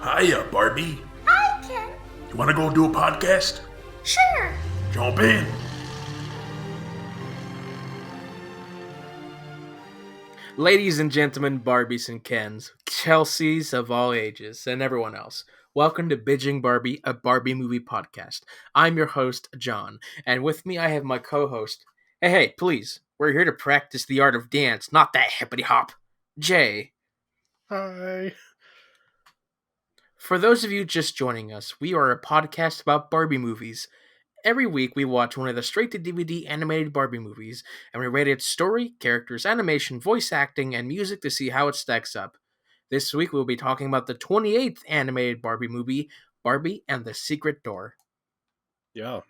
Hiya, Barbie. Hi, Ken. You want to go do a podcast? Sure. Jump in. Ladies and gentlemen, Barbies and Kens, Chelseas of all ages, and everyone else, welcome to Binging Barbie, a Barbie movie podcast. I'm your host, John, and with me I have my co-host. Hey, please, we're here to practice the art of dance, not that hippity hop. Jay. Hi. For those of you just joining us, we are a podcast about Barbie movies. Every week, we watch one of the straight-to-DVD animated Barbie movies, and we rate its story, characters, animation, voice acting, and music to see how it stacks up. This week, we'll be talking about the 28th animated Barbie movie, Barbie and the Secret Door. Yeah.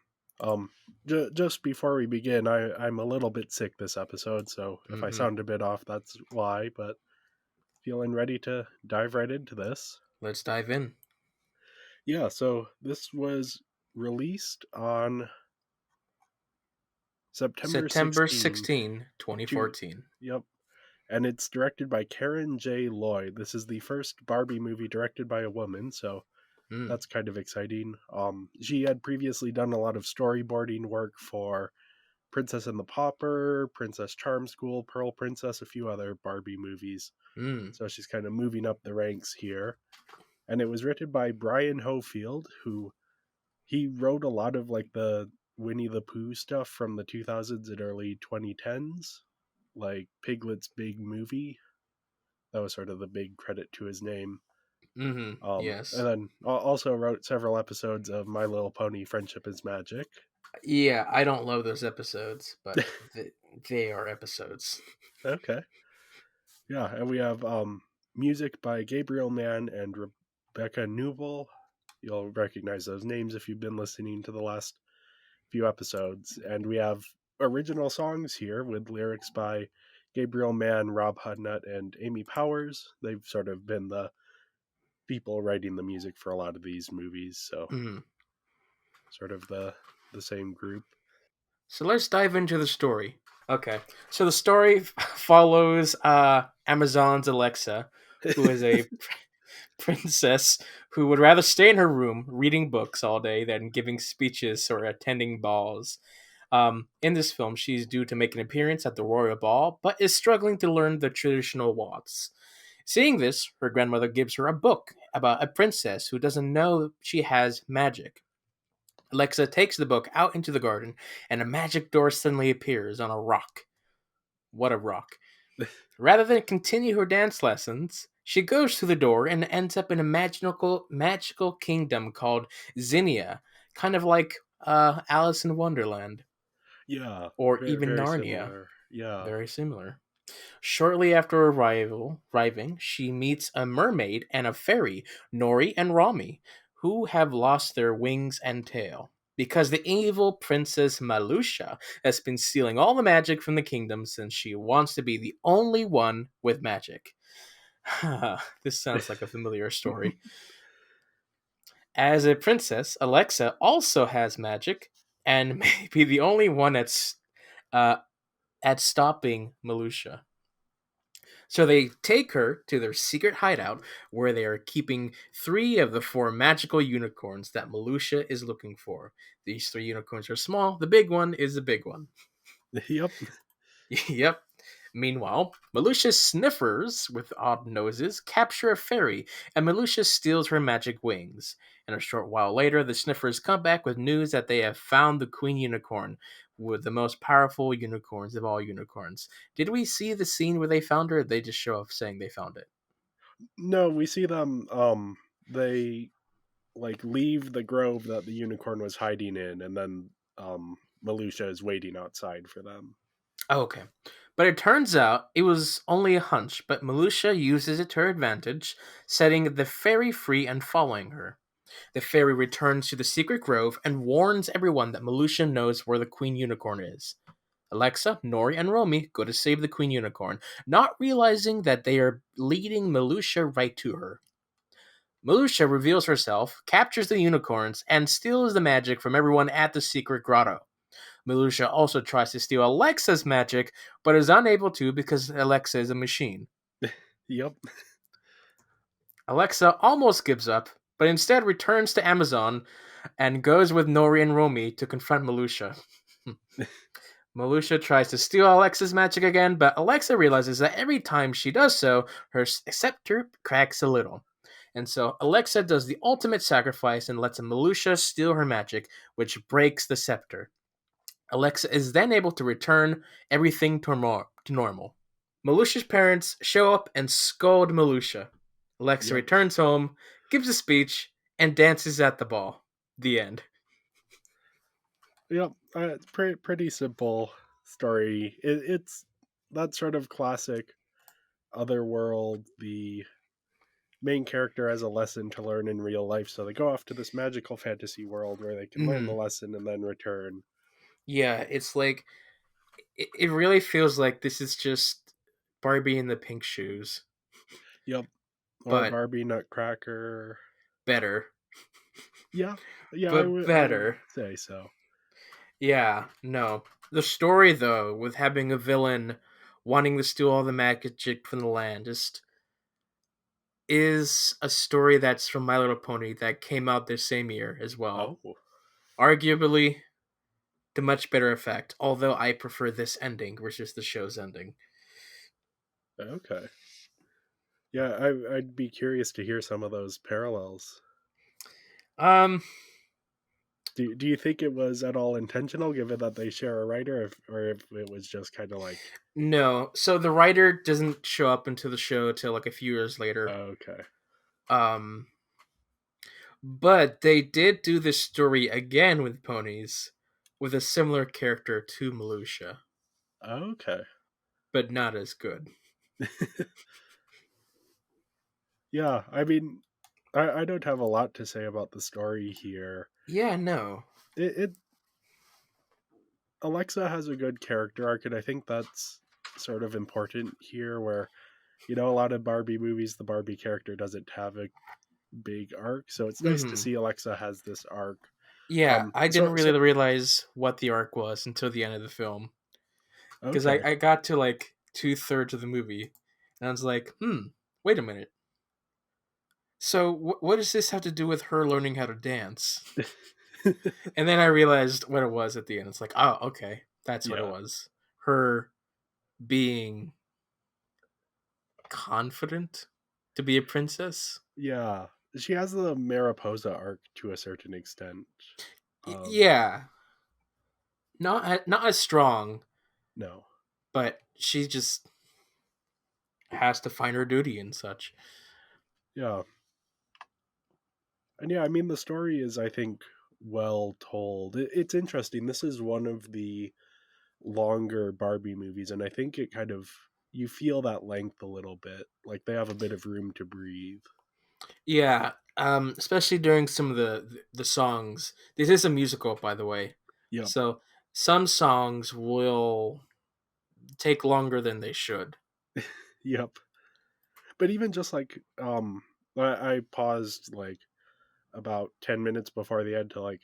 Just before we begin, I'm a little bit sick this episode, so if I sound a bit off, that's why, but feeling ready to dive right into this. Let's dive in. Yeah, so this was released on September 16, 2014. Yep. And it's directed by Karen J. Lloyd. This is the first Barbie movie directed by a woman, so that's kind of exciting. She had previously done a lot of storyboarding work for Princess and the Pauper, Princess Charm School, Pearl Princess, a few other Barbie movies. So she's kind of moving up the ranks here. And it was written by Brian Hofield, who he wrote a lot of like the Winnie the Pooh stuff from the 2000s and early 2010s, like Piglet's Big Movie. That was sort of the big credit to his name. Yes. And then also wrote several episodes of My Little Pony Friendship is Magic. Yeah, I don't love those episodes, but they are episodes. Okay. Yeah, and we have music by Gabriel Mann and Rebecca Newell. You'll recognize those names if you've been listening to the last few episodes. And we have original songs here with lyrics by Gabriel Mann, Rob Hudnut, and Amy Powers. They've sort of been the people writing the music for a lot of these movies, so sort of the same group. So let's dive into the story. Okay, so the story follows Amazon's Alexa, who is a princess who would rather stay in her room reading books all day than giving speeches or attending balls. In this film, she's due to make an appearance at the royal ball, but is struggling to learn the traditional waltz. Seeing this, her grandmother gives her a book about a princess who doesn't know she has magic. Alexa takes the book out into the garden, and a magic door suddenly appears on a rock. What a rock. Rather than continue her dance lessons, she goes through the door and ends up in a magical kingdom called Zinnia, kind of like Alice in Wonderland. Yeah. Or even very Narnia. Similar. Yeah. Very similar. Shortly after arriving, she meets a mermaid and a fairy, Nori and Rami, who have lost their wings and tail because the evil princess Malusha has been stealing all the magic from the kingdom since she wants to be the only one with magic. This sounds like a familiar story. As a princess, Alexa also has magic and may be the only one at stopping Malusha. So they take her to their secret hideout where they are keeping 3 of the 4 magical unicorns that Malusha is looking for. These 3 unicorns are small. The big one is the big one. Yep. Yep. Meanwhile, Malusha's sniffers with odd noses capture a fairy, and Malusha steals her magic wings. And a short while later, the sniffers come back with news that they have found the queen unicorn, with the most powerful unicorns of all unicorns. Did we see the scene where they found her, or did they just show up saying they found it? No, we see them, they like leave the grove that the unicorn was hiding in, and then Malusha is waiting outside for them. Oh, okay. But it turns out it was only a hunch, but Malusha uses it to her advantage, setting the fairy free and following her. The fairy returns to the secret grove and warns everyone that Malusha knows where the queen unicorn is. Alexa, Nori, and Romy go to save the queen unicorn, not realizing that they are leading Malusha right to her. Malusha reveals herself, captures the unicorns, and steals the magic from everyone at the secret grotto. Malusha also tries to steal Alexa's magic, but is unable to because Alexa is a machine. Yep. Alexa almost gives up, but instead returns to Amazon and goes with Nori and Romy to confront Malusha. Malusha tries to steal Alexa's magic again, but Alexa realizes that every time she does so, her scepter cracks a little. And so Alexa does the ultimate sacrifice and lets Malusha steal her magic, which breaks the scepter. Alexa is then able to return everything to normal. Malusha's parents show up and scold Malusha. Alexa Yep. returns home, gives a speech, and dances at the ball. The end. Yep. It's pretty simple story. It's that sort of classic otherworld. The main character has a lesson to learn in real life, so they go off to this magical fantasy world where they can learn the lesson and then return. Yeah, it's like it really feels like this is just Barbie in the pink shoes, Yep. Or but Barbie Nutcracker. better. Yeah. Yeah, But I would better. say so. Yeah, no. The story, though, with having a villain wanting to steal all the magic from the land, just is a story that's from My Little Pony that came out this same year as well. Oh. Arguably, the much better effect, although I prefer this ending versus the show's ending. Okay. Yeah, I'd be curious to hear some of those parallels. Um, Do you think it was at all intentional, given that they share a writer, or if it was just kind of like, no. So the writer doesn't show up into the show till like a few years later. okay, Um, but they did do this story again with ponies, with a similar character to Malusha, okay, but not as good. yeah. I mean, I don't have a lot to say about the story here. Yeah, no. It Alexa has a good character arc, and I think that's sort of important here. Where a lot of Barbie movies, the Barbie character doesn't have a big arc, so it's nice to Hmm. see Alexa has this arc. Yeah, I didn't So really realize what the arc was until the end of the film. Because okay, I got to like 2/3 of the movie, and I was like, wait a minute. So what does this have to do with her learning how to dance? And then I realized what it was at the end. It's like, oh, okay, that's what it yeah, was. Her being confident to be a princess. yeah. She has the Mariposa arc to a certain extent. Yeah, not as strong, No, but she just has to find her duty and such. yeah, and yeah, I mean the story is, I think, well told. It's interesting. This is one of the longer Barbie movies, and I think it kind of, you feel that length a little bit. Like they have a bit of room to breathe. Yeah, especially during some of the songs. This is a musical, by the way, Yep, so some songs will take longer than they should. yep. But even just like, I paused like about 10 minutes before the end to like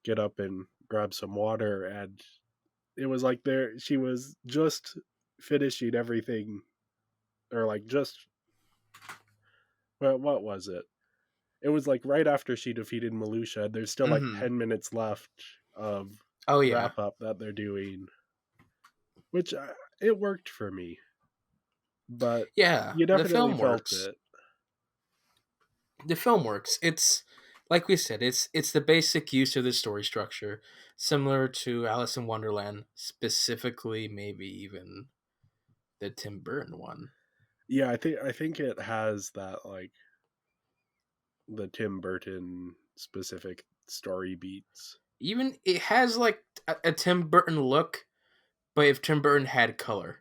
get up and grab some water, and it was like there she was just finishing everything, or like just, well, what was it? It was like right after she defeated Malusha. There's still like Hmm. 10 minutes left of Oh yeah, wrap up that they're doing, which it worked for me, but yeah. you The definitely film felt works. it. The film works. It's like we said. It's the basic use of the story structure, similar to Alice in Wonderland, specifically maybe even the Tim Burton one. Yeah, I think it has that, like, the Tim Burton specific story beats. Even it has like a Tim Burton look, but if Tim Burton had color.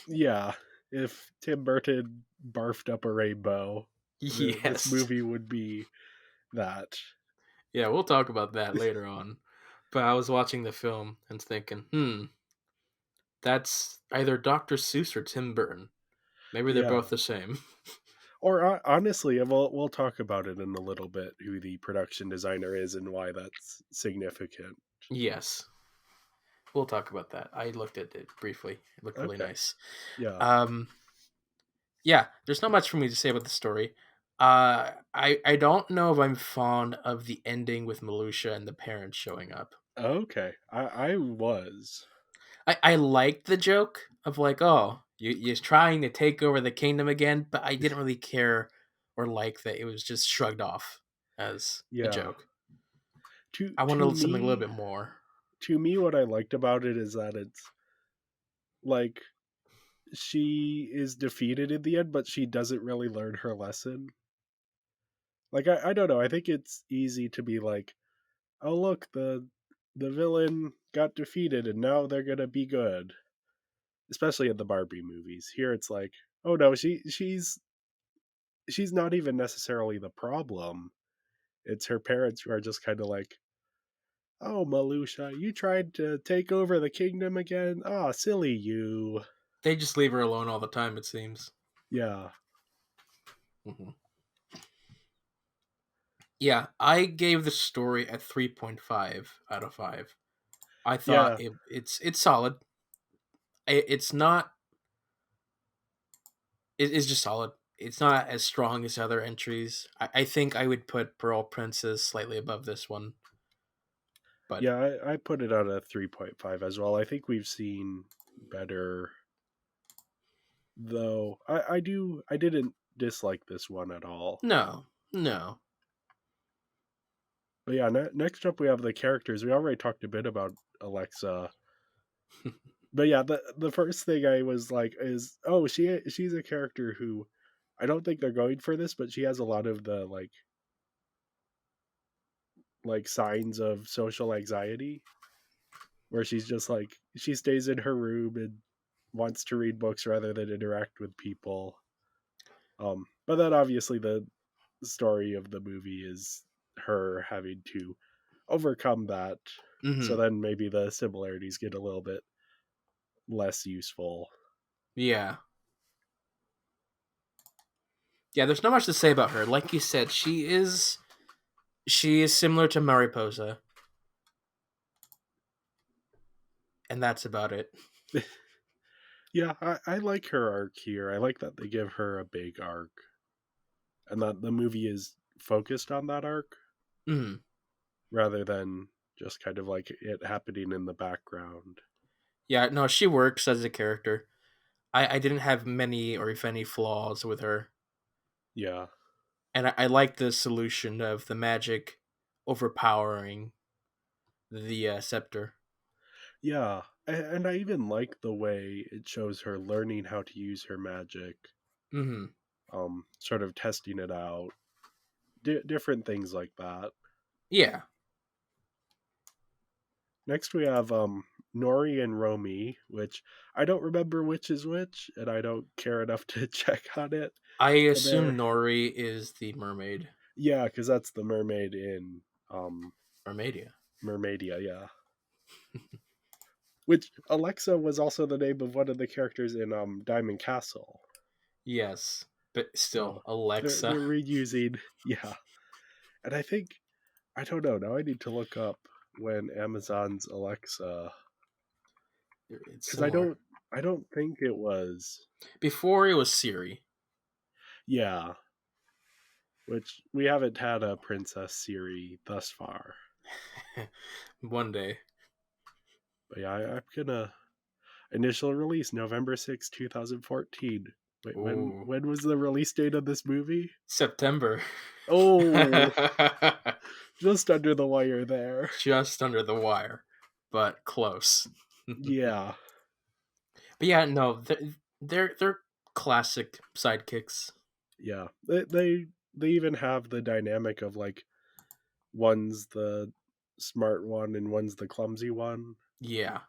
Yeah, if Tim Burton barfed up a rainbow, this Yes. movie would be that. Yeah, we'll talk about that later on. But I was watching the film and thinking, that's either Dr. Seuss or Tim Burton. Maybe they're Yeah. both the same. Or honestly, and we'll talk about it in a little bit, who the production designer is and why that's significant. Yes. We'll talk about that. I looked at it briefly. It looked really Okay. nice. Yeah. Um, yeah, there's not much for me to say about the story. I don't know if I'm fond of the ending with Malusha and the parents showing up. Okay, I was. I liked the joke of like, oh, you're trying to take over the kingdom again, but I didn't really care or like that it was just shrugged off as a Yeah. joke. To I to wanted something a little me bit more. to me what I liked about it is that it's like she is defeated in the end, but she doesn't really learn her lesson. Like I don't know, I think it's easy to be like, oh look, the villain got defeated and now they're gonna be good. Especially in the Barbie movies. Here it's like, oh no, she's not even necessarily the problem. It's her parents who are just kind of like, oh Malusha, you tried to take over the kingdom again? Ah, silly you. They just leave her alone all the time, it seems. Yeah. Hmm. Yeah, I gave the story a 3.5 out of 5. I thought Yeah. it's solid. It's not. It's just solid. It's not as strong as other entries. I think I would put Pearl Princess slightly above this one, but Yeah, I put it on a 3.5 as well. I think we've seen better though. I didn't dislike this one at all. no, no. But yeah, next up we have the characters. We already talked a bit about Alexa. But yeah, the first thing I was like is, oh, she's a character who I don't think they're going for this, but she has a lot of the like signs of social anxiety where she's just like she stays in her room and wants to read books rather than interact with people. But then obviously the story of the movie is her having to overcome that. So Hmm. then maybe the similarities get a little bit less useful. Yeah, yeah. There's not much to say about her. Like you said, she is similar to Mariposa, and that's about it. Yeah, I like her arc here. I like that they give her a big arc and that the movie is focused on that arc Hmm. rather than just kind of like it happening in the background. Yeah, no, she works as a character. I didn't have many or if any flaws with her, Yeah. and I like the solution of the magic overpowering the scepter. Yeah. And I even like the way it shows her learning how to use her magic, Hmm. sort of testing it out, different things like that. Yeah, Next we have Nori and Romy, which I don't remember which is which, and I don't care enough to check on it. I But they're assume Nori is the mermaid. yeah, because that's the mermaid in um Mermaidia. Mermaidia, yeah. Which Alexa was also the name of one of the characters in Diamond Castle. Yes, but still, So they're Alexa. reusing, yeah. And I think I don't know. Now I need to look up when Amazon's Alexa It's because similar. I don't think it was. Before it was Siri. Yeah, which we haven't had a Princess Siri thus far. One day. But yeah, I'm gonna initial release November 6th, 2014. Wait, Oh, when was the release date of this movie? September. Oh, just under the wire there. Just under the wire, but close. Yeah, But yeah, no, they're classic sidekicks. yeah. They even have the dynamic of like one's the smart one and one's the clumsy one. Yeah,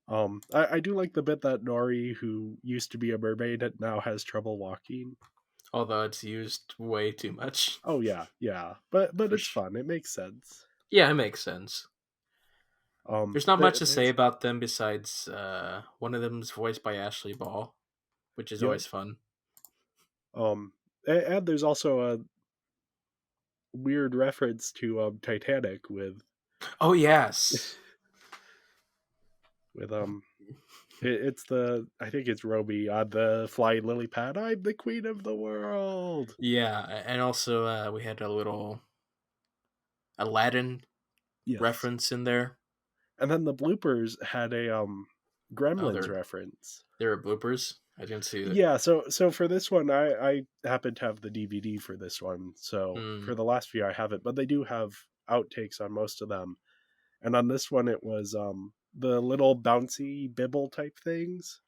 I do like the bit that Nori, who used to be a mermaid, now has trouble walking. although it's used way too much. Oh yeah, yeah, but For it's fun. It makes sense. Yeah, it makes sense. There's not much to say There's about them besides one of them's voiced by Ashley Ball, which is yep. always fun. Um, and there's also a weird reference to Titanic with Oh yes, with I think it's Romy on the flying lily pad. I'm the queen of the world. Yeah, and also we had a little Aladdin Yes. reference in there. And then the bloopers had a Oh, Gremlins reference. there were bloopers. I didn't see it. Yeah, so for this one, I happen to have the DVD for this one. So Hmm. for the last few, I have it, but they do have outtakes on most of them. And on this one, it was the little bouncy bibble type things.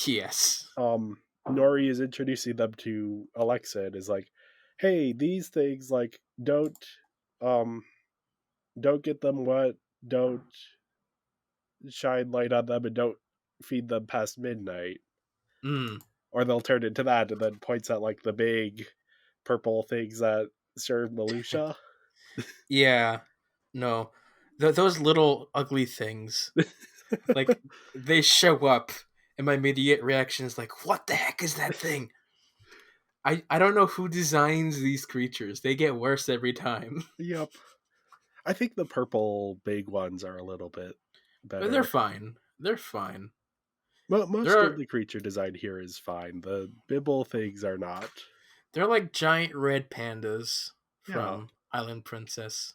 Yes. Nori is introducing them to Alexa and is like, "Hey, these things like um don't get them wet, don't shine light on them, and don't feed them past midnight, Hmm. or they'll turn into that." And then points at like the big purple things that serve Malusha. Yeah. No. Those little ugly things, like, they show up, and my immediate reaction is like, "What the heck is that thing?" I don't know who designs these creatures. They get worse every time. Yep. I think the purple big ones are a little bit But they're better. fine. They're fine. There Most of are the creature design here is fine. The bibble things are not. they're like giant red pandas Yeah. from Island Princess.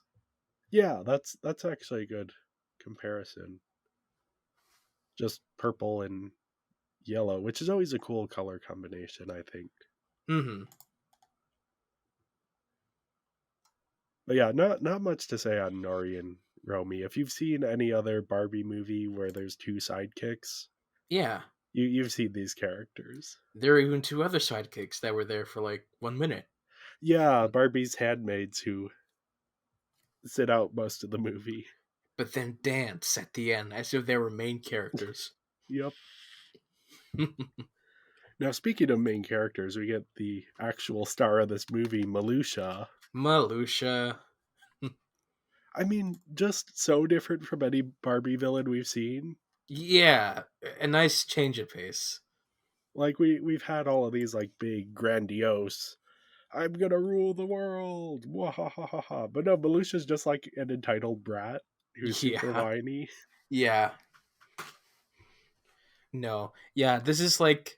Yeah, that's actually a good comparison. Just purple and yellow, which is always a cool color combination, I think. Mm-hmm. But yeah, not much to say on Nori and Romy. If you've seen any other Barbie movie where there's two sidekicks, Yeah. you've seen these characters. There are even two other sidekicks that were there for like 1 minute. Yeah, Barbie's handmaids who sit out most of the movie. But then dance at the end as if they were main characters. Yep. Now, speaking of main characters, we get the actual star of this movie, Malusha. Malusha. I mean, just so different from any Barbie villain we've seen. Yeah, a nice change of pace. Like we've had all of these like big grandiose, I'm gonna rule the world, wahahaha. But no, Malusha's just like an entitled brat who's super Yeah. whiny. Yeah. No. Yeah, this is like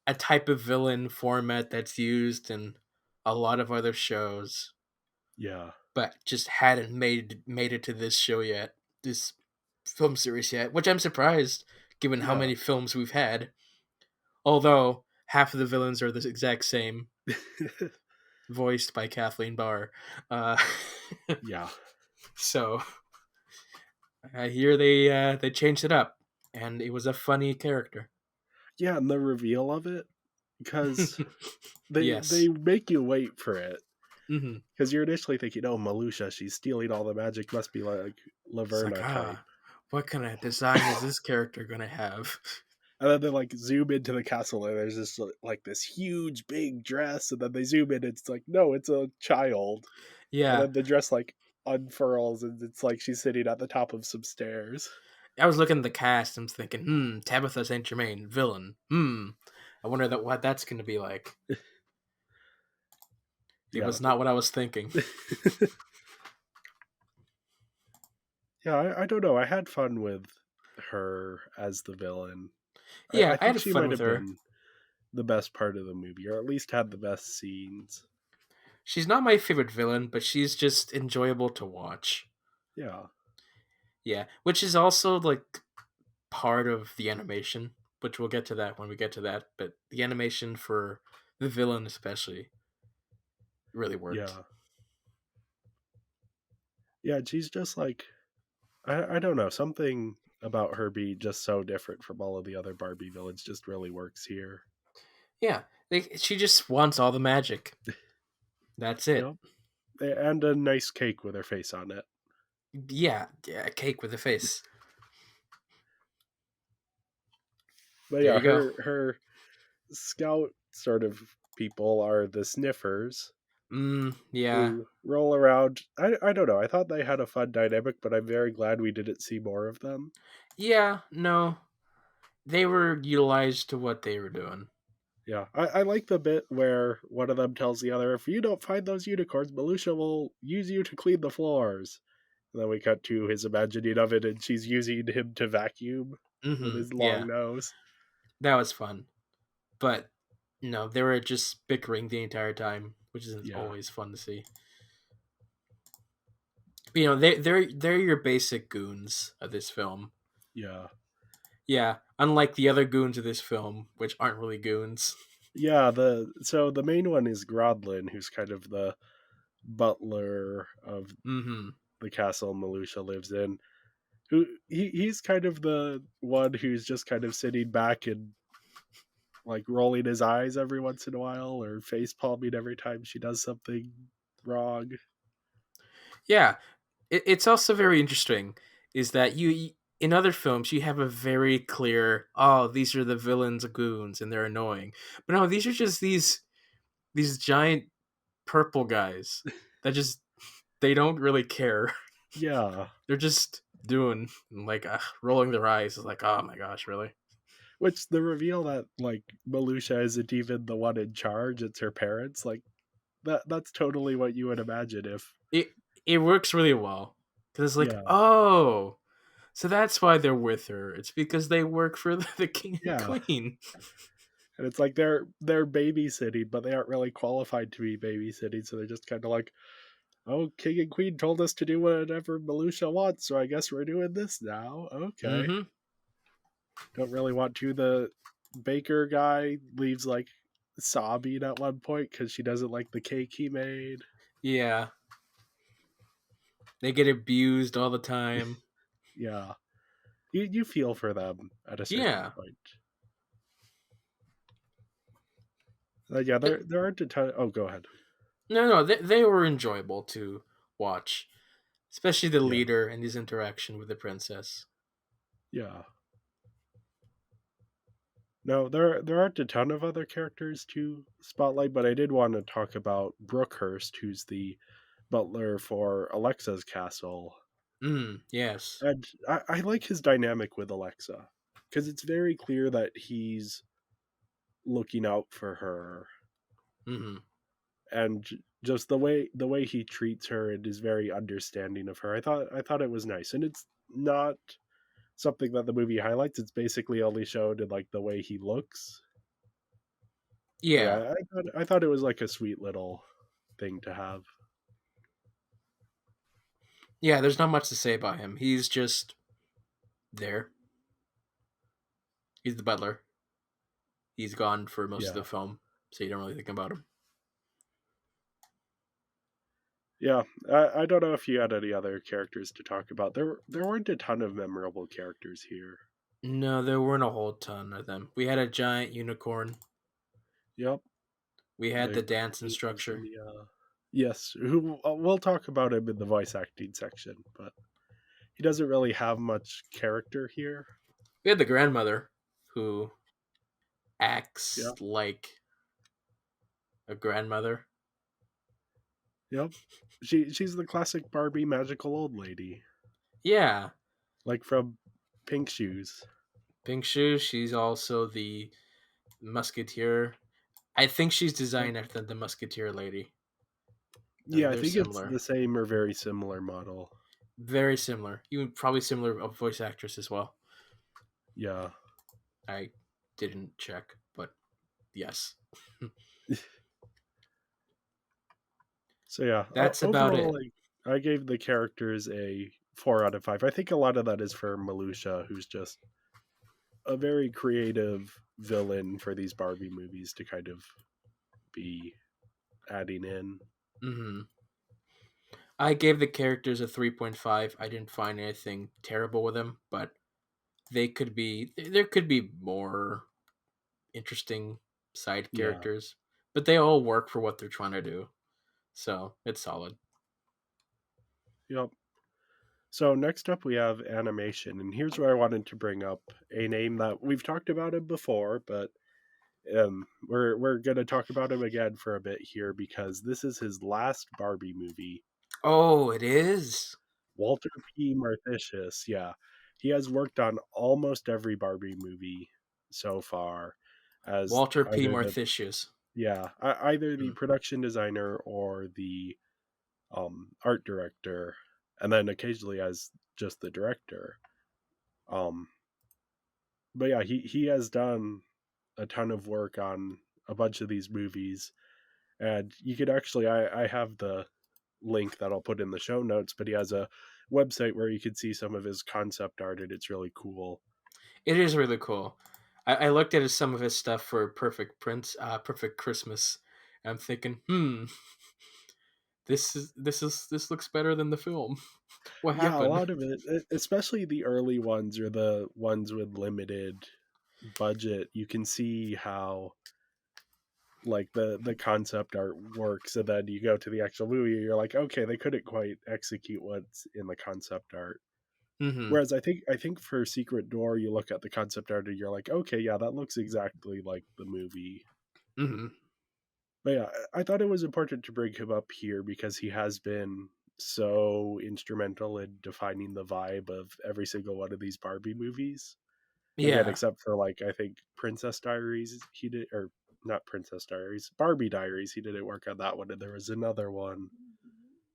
a type of villain format that's used in a lot of other shows, Yeah, but just hadn't made it to this show yet. This film series yet, which I'm surprised given how yeah, many films we've had. Although half of the villains are the exact same, voiced by Kathleen Barr. Uh, yeah, so I hear they changed it up, and it was a funny character. yeah. And the reveal of it, because they Yes. make you wait for it, Hmm. because you're initially thinking, oh, Malusha, she's stealing all the magic, must be like It's like, Laverna type. what kind of design is this character gonna have? And then they like zoom into the castle, and there's this like this huge big dress, and then they zoom in, and it's like, no, it's a child. And Yeah, then the dress like unfurls, and it's like she's sitting at the top of some stairs. I was looking at the cast and was thinking, Tabitha St. Germain, villain. I wonder what that's gonna be like. It Yeah, was not what I was thinking. yeah. I don't know. I had fun with her as the villain. I Yeah, I think had she fun might with have her. been the best part of the movie, or at least had the best scenes. She's not my favorite villain, but she's just enjoyable to watch. Yeah, Yeah, which is also like part of the animation, which we'll get to that when we get to that. But the animation for the villain, especially, really worked. yeah, yeah. She's just like I don't know, something about her being just so different from all of the other Barbie villains just really works here. Yeah, she just wants all the magic. That's it. Yep. And a nice cake with her face on it. Yeah, yeah, cake with a face. But There yeah, you go. her scout sort of people are the sniffers Yeah. who roll around. I don't know. I thought they had a fun dynamic, but I'm very glad we didn't see more of them. Yeah, no. They were utilized to what they were doing. Yeah, I like the bit where one of them tells the other, if you don't find those unicorns, Malusha will use you to clean the floors. And then we cut to his imagining of it, and she's using him to vacuum with his Yeah, long nose. that was fun. But no, they were just bickering the entire time, which is Yeah, always fun to see. You know, they're your basic goons of this film. yeah, Yeah, unlike the other goons of this film, which aren't really goons. yeah. The main one is Grodlin, who's kind of the butler of Mm-hmm. the castle Malusha lives in. He's kind of the one who's just kind of sitting back and like rolling his eyes every once in a while or face palming every time she does something wrong. Yeah, it's also very interesting. Is that you in other films you have a very clear, oh, these are the villains, goons, and they're annoying. But no, these are just these giant purple guys that just they don't really care. Yeah, They're just doing like rolling their eyes. It's like, oh my gosh, really? which the reveal that like Malusha isn't even the one in charge; it's her parents. Like that's totally what you would imagine if. It it works really well because it's like, Yeah, oh, so that's why they're with her. It's because they work for the king and yeah, queen. and it's like they're babysitting, but they aren't really qualified to be babysitting, so they're just kind of like, oh, king and queen told us to do whatever Malusha wants, so I guess we're doing this now. Okay. Mm-hmm. Don't really want to. The baker guy leaves like sobbing at one point because she doesn't like the cake he made. Yeah, they get abused all the time. Yeah, you feel for them at a certain Yeah. point. Yeah, there aren't a ton. Oh, go ahead. No, they were enjoyable to watch, especially the Yeah, leader and his interaction with the princess. yeah. No, there aren't a ton of other characters to spotlight, but I did want to talk about Brookhurst, who's the butler for Alexa's castle. Yes. And I like his dynamic with Alexa because it's very clear that he's looking out for her, Mm-hmm. and just the way he treats her and is very understanding of her. I thought it was nice, and it's not something that the movie highlights. It's basically only showed in like the way he looks. But Yeah. yeah, I thought it was like a sweet little thing to have. Yeah, there's not much to say about him. He's just there. He's the butler. He's gone for most of Yeah, the film, so you don't really think about him. yeah. I don't know if you had any other characters to talk about. There weren't a ton of memorable characters here. No, there weren't a whole ton of them. We had a giant unicorn. Yep. We had The the dance Queens and instructor. the yes, who we'll talk about him in the voice acting section, but he doesn't really have much character here. We had the grandmother, who acts Yeah, like a grandmother. yep. She's the classic Barbie magical old lady, Yeah, like from Pink Shoes. pink shoes. She's also the musketeer. I think she's Yep. designed after the musketeer lady. Yeah, I They're think it's similar, the same or very similar model. very similar. Even probably similar of voice actress as well. Yeah. I didn't check, but yes, So yeah, that's about overall, it. like I gave the characters a 4 out of 5. I think a lot of that is for Malusha, who's just a very creative villain for these Barbie movies to kind of be adding in. Hmm. I gave the characters a 3.5. I didn't find anything terrible with them, but they could be there could be more interesting side Yeah. characters, but they all work for what they're trying to do. So, it's solid. Yep. So next up we have animation, and here's where I wanted to bring up a name that we've talked about him before, but we're gonna talk about him again for a bit here because this is his last Barbie movie. Oh, it is. Walter P. Marthisius, yeah, he has worked on almost every Barbie movie so far as Walter P. either the Marthisius. either the Hmm. production designer or the art director. and then occasionally as just the director. Um, but yeah, he has done a ton of work on a bunch of these movies, and you could actually I have the link that I'll put in the show notes, but he has a website where you can see some of his concept art, and it's really cool. It is really cool. I looked at some of his stuff for Perfect Christmas. And I'm thinking, this looks better than the film. What Yeah, a happened? lot of it, especially the early ones or the ones with limited budget, you can see how like the concept art works, and then you go to the actual movie, you're like, okay, they couldn't quite execute what's in the concept art. Mm-hmm. Whereas I think for Secret Door, you look at the concept art and you're like, okay, yeah, that looks exactly like the movie. Mm-hmm. But yeah, I thought it was important to bring him up here because he has been so instrumental in defining the vibe of every single one of these Barbie movies. Again, Yeah. except for like I think Princess Diaries, he did, or not Princess Diaries, Barbie Diaries. He didn't work on that one, and there was another one,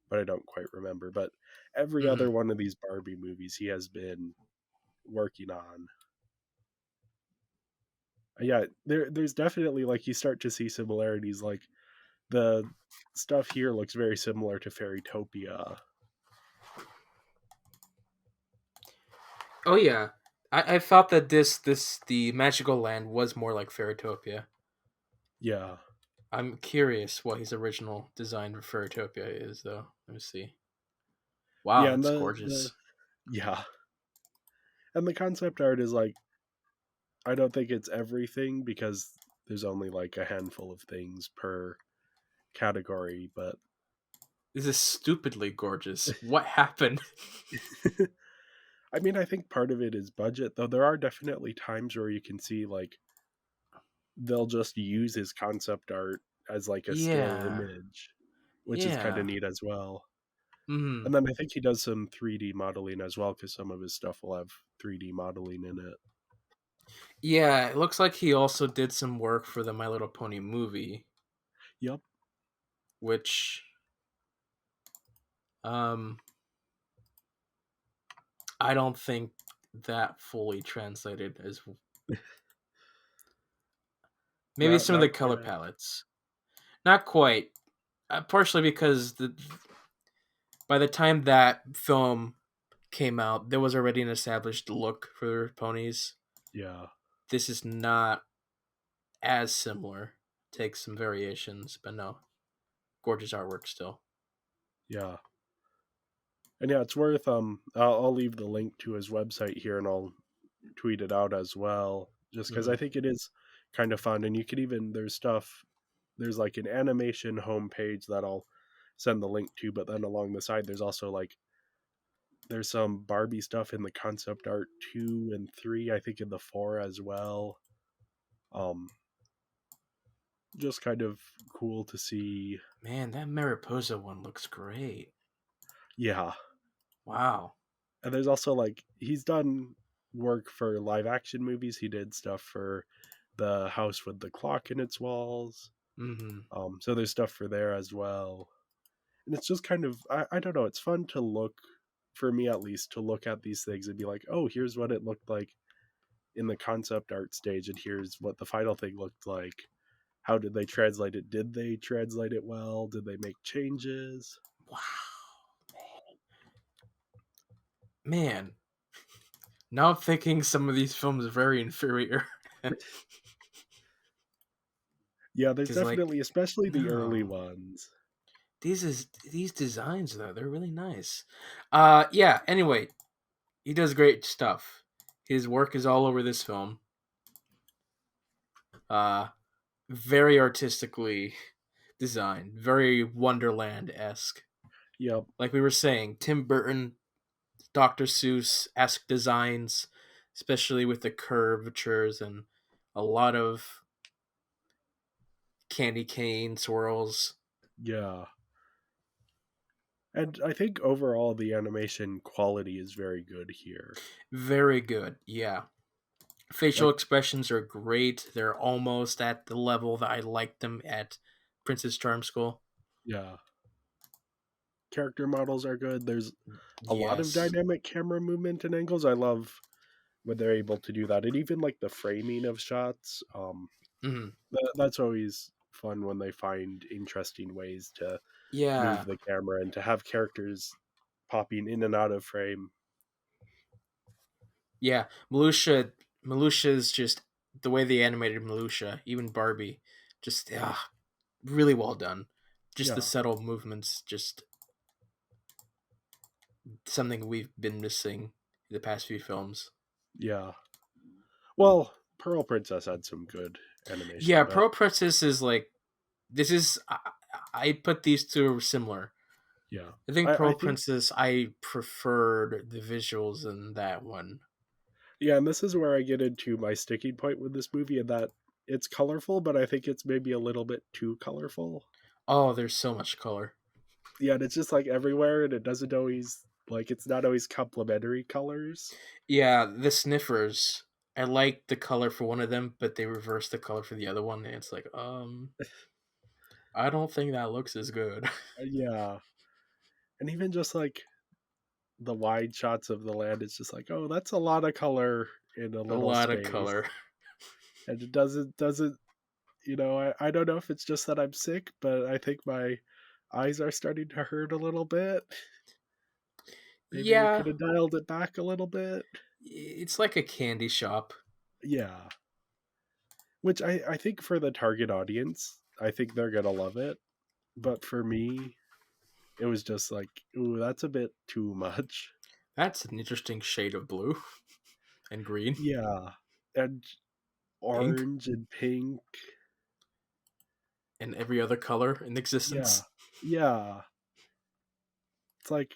but I don't quite remember. But every Mm-hmm. other one of these Barbie movies, he has been working on. Yeah, there's definitely like you start to see similarities. Like the stuff here looks very similar to Fairytopia. Oh yeah. I thought that the magical land was more like Fairytopia. Yeah, I'm curious what his original design for Fairytopia is, though. Let me see. Wow, yeah, and that's the gorgeous. yeah, and the concept art is like I don't think it's everything because there's only like a handful of things per category, but This is stupidly gorgeous. What happened? I mean, I think part of it is budget, though there are definitely times where you can see like they'll just use his concept art as like a still Yeah. image, which is kind of Yeah. neat as well. Hmm. And then I think he does some 3D modeling as well because some of his stuff will have 3D modeling in it. Yeah, it looks like he also did some work for the My Little Pony movie, Yep. which um I don't think that fully translated as maybe Not some of the not color quite. palettes. Not quite. Partially because by the time that film came out, there was already an established look for ponies. Yeah. This is not as similar. Takes some variations, but no, gorgeous artwork still. Yeah. And yeah, it's worth I'll leave the link to his website here and I'll tweet it out as well just cuz I Mm. think it is kind of fun and you could even there's like an animation homepage that I'll send the link to, but then along the side there's also like there's some Barbie stuff in the concept art 2 and 3, I think in the 4 as well. Um just kind of cool to see. Man, that Mariposa one looks great. Yeah. Wow. And there's also like he's done work for live action movies. He did stuff for the house with the clock in its walls. Mm-hmm. So there's stuff for there as well. And it's just kind of I don't know, it's fun to look for me at least to look at these things and be like, oh, here's what it looked like in the concept art stage and here's what the final thing looked like. How did they translate it? Did they translate it well? Did they make changes? Wow. Man, now I'm thinking some of these films are very inferior. Yeah, there's Because, like, definitely, especially the early no. ones. These designs, though, they're really nice. Yeah, anyway, he does great stuff. His work is all over this film. Uh, very artistically designed, very Wonderland esque. Yep. Like we were saying, Tim Burton, Dr. Seuss esque designs, especially with the curvatures and a lot of candy cane swirls. Yeah. And I think overall the animation quality is very good here. Very good, yeah. Facial Like, expressions are great. They're almost at the level that I liked them at Princess Charm School. yeah. character models are good. There's a lot of Yes. dynamic camera movement and angles. I love when they're able to do that, and even like the framing of shots. Mhm. That's always fun when they find interesting ways to move Yeah. the camera and to have characters popping in and out of frame. Yeah. Malusha is just the way they animated Malusha, even Barbie, just really well done. Just the Yeah, subtle movements, just something we've been missing in the past few films. yeah. Well, Pearl Princess had some good Yeah, animation, but Pro Princess is like this is I put these two similar. yeah, I think I Pearl think Princess I preferred the visuals in that one. yeah, and this is where I get into my sticking point with this movie, and that it's colorful, but I think it's maybe a little bit too colorful. Oh, there's so much color. Yeah, and it's just like everywhere, and it doesn't always like it's not always complementary colors. Yeah, the sniffers. I like the color for one of them, but they reverse the color for the other one, and it's like, I don't think that looks as good. Yeah, and even just like the wide shots of the land, it's just like, oh, that's a lot of color in a A little lot of space, color. and it doesn't. I don't know if it's just that I'm sick, but I think my eyes are starting to hurt a little bit. Maybe we Yeah, could have dialed it back a little bit. it's like a candy shop. Yeah. Which I think for the target audience, I think they're gonna love it. But for me, it was just like, ooh, that's a bit too much. That's an interesting shade of blue and green, Yeah. And pink, orange and pink. and every other color in Yeah. existence. Yeah. It's like,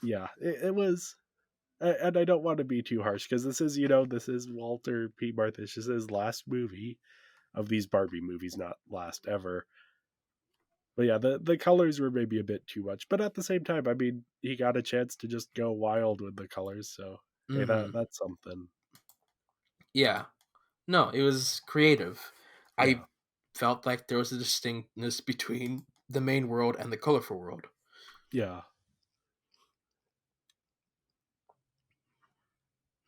yeah, it was. And I don't want to be too harsh because this is Walter P. Marthish's last movie of these Barbie movies, not last ever. But yeah, the colors were maybe a bit too much. But at the same time, I mean, he got a chance to just go wild with the colors, so hey, Mm-hmm. that's something. Yeah. No, it was creative. Yeah, I felt like there was a distinctness between the main world and the colorful world. yeah.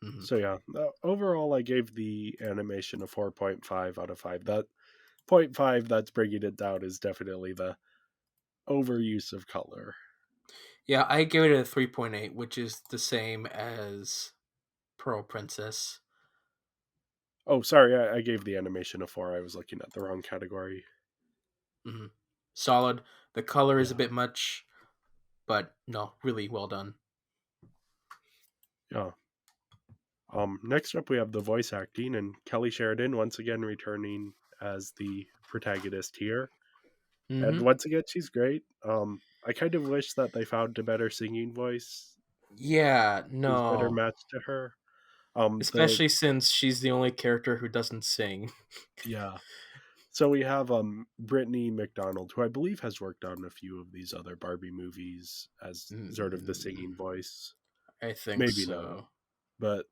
Hmm. So yeah, overall, I gave the animation a 4.5 out of 5. That point 0.5 that's bringing it down is definitely the overuse of color. Yeah, I gave it a 3.8, which is the same as Pearl Princess. Oh, sorry, I gave the animation a 4. I was looking at the wrong category. Hmm. Solid. The color is a Yeah, bit much, but no, really well done. yeah. Next up, we have the voice acting, and Kelly Sheridan once again returning as the protagonist here. And Hmm. once again, she's great. I kind of wish that they found a better singing voice Yeah, who's better no. matched to her. The Especially since she's the only character who doesn't sing. Yeah. So we have Brittany McDonald, who I believe has worked on a few of these other Barbie movies as sort of the Mm, singing voice. I think Maybe not, so. but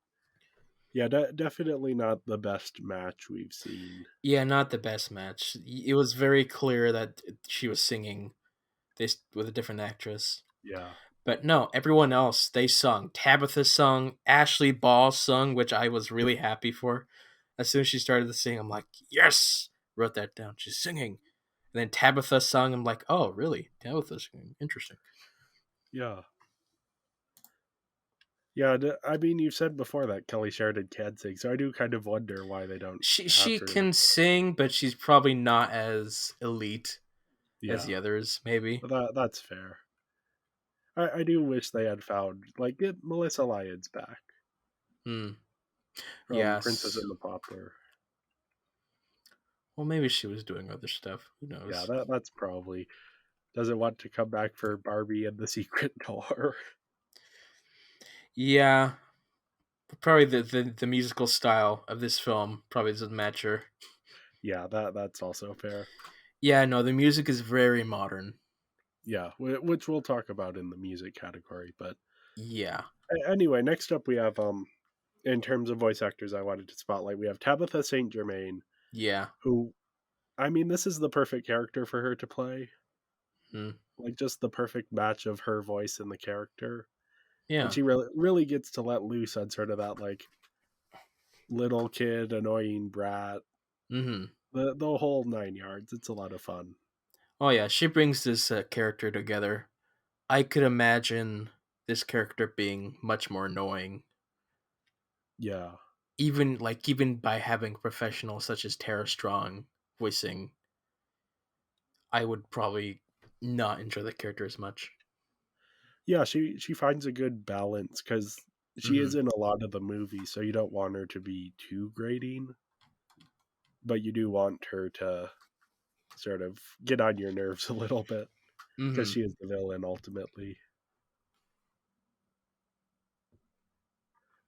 yeah, definitely not the best match we've seen. Yeah, not the best match. It was very clear that she was singing this with a different actress. Yeah, But no, everyone else they sung. Tabitha sung, Ashley Ball sung, which I was really happy for. As soon as she started to sing, I'm like, yes! Wrote that down. She's singing. And then Tabitha sung. I'm like, oh, really? Tabitha's singing. Interesting. yeah, yeah. I mean, you said before that Kelly Sheridan can sing, so I do kind of wonder why they don't have She her. can sing, but she's probably not as elite as the Yeah, others. Maybe. that's fair. I do wish they had found like get Melissa Lyons back Hmm. from Princess Yes. and the Pauper. Well, maybe she was doing other stuff. Who Yeah, knows? that's probably doesn't want to come back for Barbie and the Secret Door. Yeah, probably the musical style of this film probably doesn't match her. Yeah, that's also fair. Yeah, no, the music is very modern. Yeah, which we'll talk about in the music category. But Yeah, anyway, next up we have in terms of voice actors, I wanted to spotlight. We have Tabitha Saint Germain, yeah. who I mean, this is the perfect character for her to play. Hmm. like just the perfect match of her voice and the character. And Yeah. she really gets to let loose on sort of that like little kid, annoying brat, Mm-hmm. the whole 9 yards. It's a lot of fun. Oh yeah, she brings this character together. I could imagine this character being much more annoying, Yeah. even by having professionals such as Tara Strong voicing. I would probably not enjoy the character as much. Yeah, she finds a good balance because she Mm-hmm. is in a lot of the movie, so you don't want her to be too grating, but you do want her to sort of get on your nerves a little bit because Mm-hmm. she is the villain ultimately.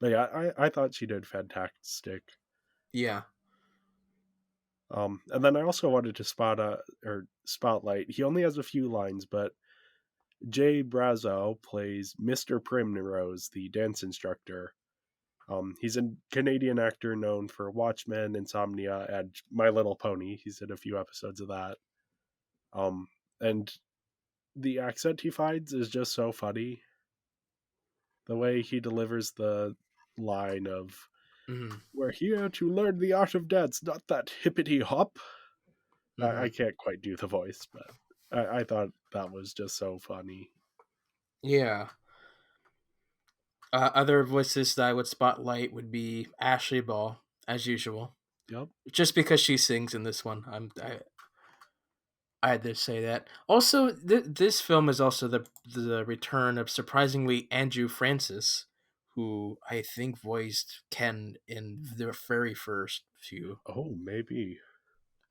But yeah, I thought she did fantastic. Yeah. And then I also wanted to spotlight. He only has a few lines, but Jay Brazo plays Mr. Primrose, the dance instructor. He's a Canadian actor known for Watchmen, Insomnia, and My Little Pony. He's in a few episodes of that. Um, and the accent he finds is just so funny. The way he delivers the line of Mm-hmm. "We're here to learn the art of dance, not that hippity hop." I Mm-hmm. can't quite do the voice, but I thought that was just so funny. Yeah. Other voices that I would spotlight would be Ashley Ball, as usual. Yep. Just because she sings in this one, I had to say that. Also, this film is also the return of surprisingly Andrew Francis, who I think voiced Ken in the very first few, Oh, maybe.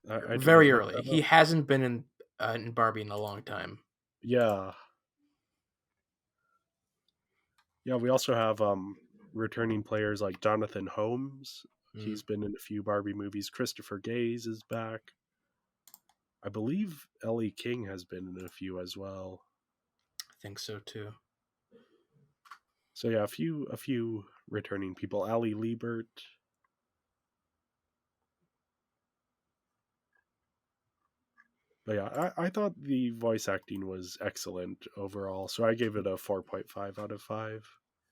I didn't very look early. that He up. hasn't been in Barbie in a long time. Yeah. Yeah, we also have returning players like Jonathan Holmes. Mm, He's been in a few Barbie movies. Christopher Gaze is back. I believe Ellie King has been in a few as well. I think so too. So yeah, a few returning people. Ali Liebert. But yeah, I thought the voice acting was excellent overall. So I gave it a 4.5 out of 5.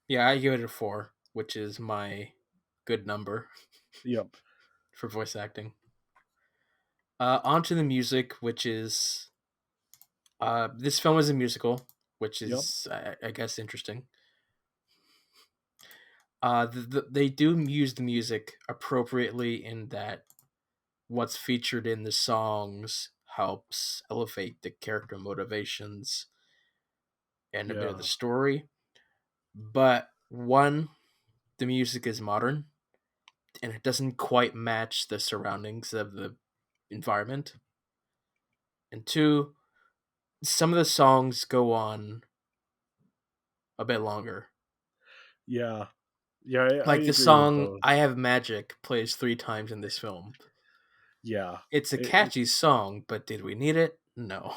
Yeah, I give it a 4, which is my good number Yep. for voice acting. On to the music, which is this film is a musical, which Yep. is I guess interesting. They do use the music appropriately in that what's featured in the songs helps elevate the character motivations and a bit of the Yeah. story. But one, the music is modern and it doesn't quite match the surroundings of the environment. And two, some of the songs go on a bit longer. Yeah. Yeah, I Like the agree with song both. I Have Magic plays 3 times in this film. Yeah. It's a It, catchy song, but did we need it? No.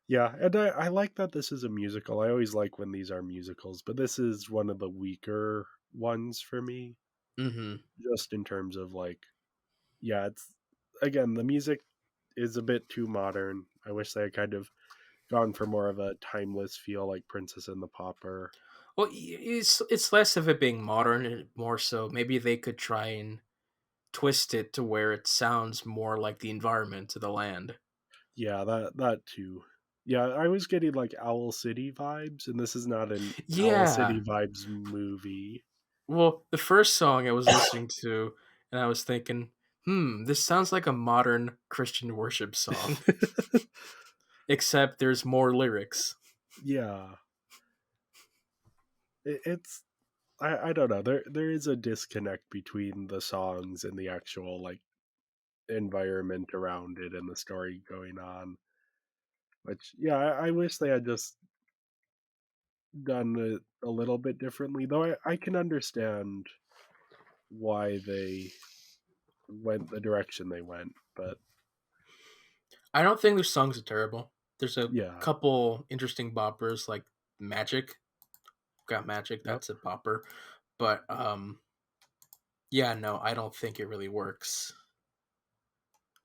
Yeah, and I like that this is a musical. I always like when these are musicals, but this is one of the weaker ones for me, Mm-hmm. just in terms of like, yeah, it's again, the music is a bit too modern. I wish they had kind of gone for more of a timeless feel like Princess and the Pauper. Well, it's less of it being modern and more so maybe they could try and twist it to where it sounds more like the environment of the land. Yeah, that too. Yeah, I was getting like Owl City vibes, and this is not an Owl Yeah. City vibes movie. Well, the first song I was listening to, and I was thinking, this sounds like a modern Christian worship song, except there's more lyrics. Yeah, it's I don't know. There is a disconnect between the songs and the actual like environment around it and the story going on. Which yeah, I wish they had just done it a little bit differently. Though I can understand why they went the direction they went. But I don't think the songs are terrible. There's a yeah, couple interesting boppers like Magic. Got Magic, yep. that's a bopper. But yeah, no, I don't think it really works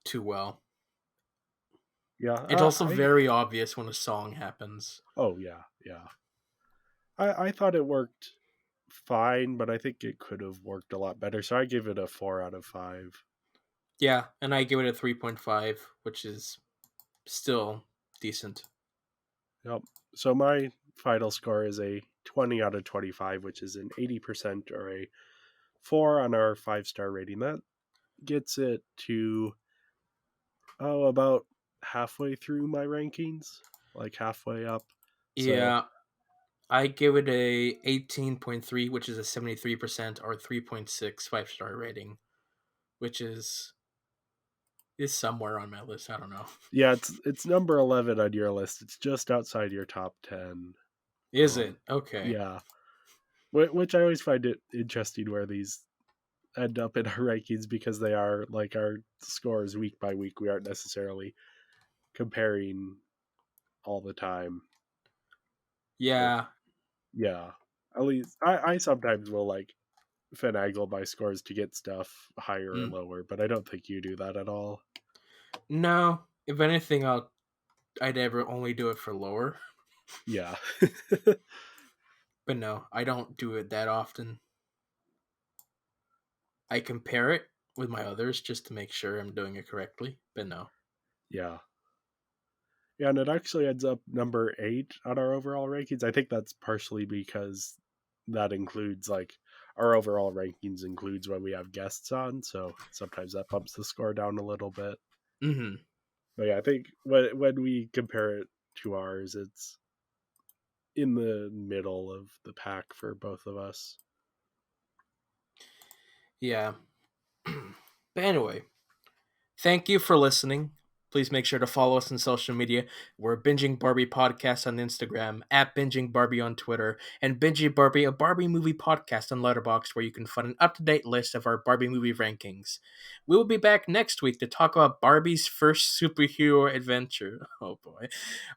too well. Yeah, It's also I very obvious when a song happens. oh yeah, yeah. I thought it worked fine, but I think it could have worked a lot better. So I give it a 4 out of 5. Yeah, and I give it a 3.5, which is still decent. Yep. So my final score is a 20 out of 25, which is an 80% or a 4 on our 5-star rating. That gets it to about halfway through my rankings, like halfway up. So Yeah, I give it a 18.3, which is a 73% or 3.6 5-star rating, which is somewhere on my list. I don't know. yeah, it's number 11 on your list. It's just outside your top 10. Is it? Okay. Yeah, which I always find it interesting where these end up in our rankings because they are like our scores week by week. We aren't necessarily comparing all the time. But Yeah. yeah, at least I sometimes will like finagle my scores to get stuff higher or Mm. lower, but I don't think you do that at all. No. If anything, I'd ever only do it for lower. Yeah. But no, I don't do it that often. I compare it with my others just to make sure I'm doing it correctly. But no. Yeah. Yeah, and it actually ends up number 8 on our overall rankings. I think that's partially because that includes like our overall rankings includes when we have guests on, so sometimes that bumps the score down a little bit. Mm-hmm. But yeah, I think when we compare it to ours, it's in the middle of the pack for both of us. Yeah. But anyway, thank you for listening. Please make sure to follow us on social media. We're Binging Barbie Podcast on Instagram, at Binging Barbie on Twitter, and Binging Barbie, a Barbie movie podcast on Letterboxd, where you can find an up-to-date list of our Barbie movie rankings. We will be back next week to talk about Barbie's first superhero adventure. Oh boy.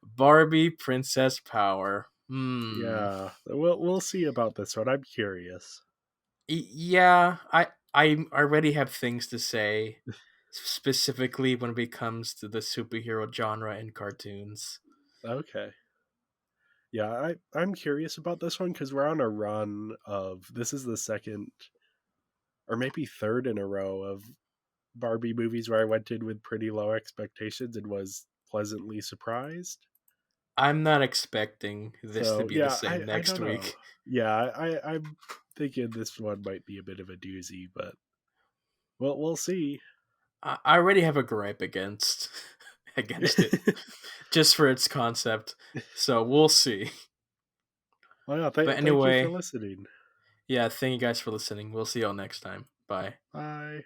Barbie Princess Power. Yeah, we'll see about this one. I'm curious. Yeah, I already have things to say, specifically when it comes to the superhero genre in cartoons. Okay. Yeah, I'm curious about this one because we're on a run of this is the second or maybe third in a row of Barbie movies where I went in with pretty low expectations and was pleasantly surprised. I'm not expecting this to So be the yeah, same I next don't know. week. Yeah, I'm thinking this one might be a bit of a doozy, but we'll see. I already have a gripe against it, just for its concept. So we'll see. Well, yeah, But thank you for anyway, listening. yeah, thank you guys for listening. We'll see y'all next time. Bye. Bye.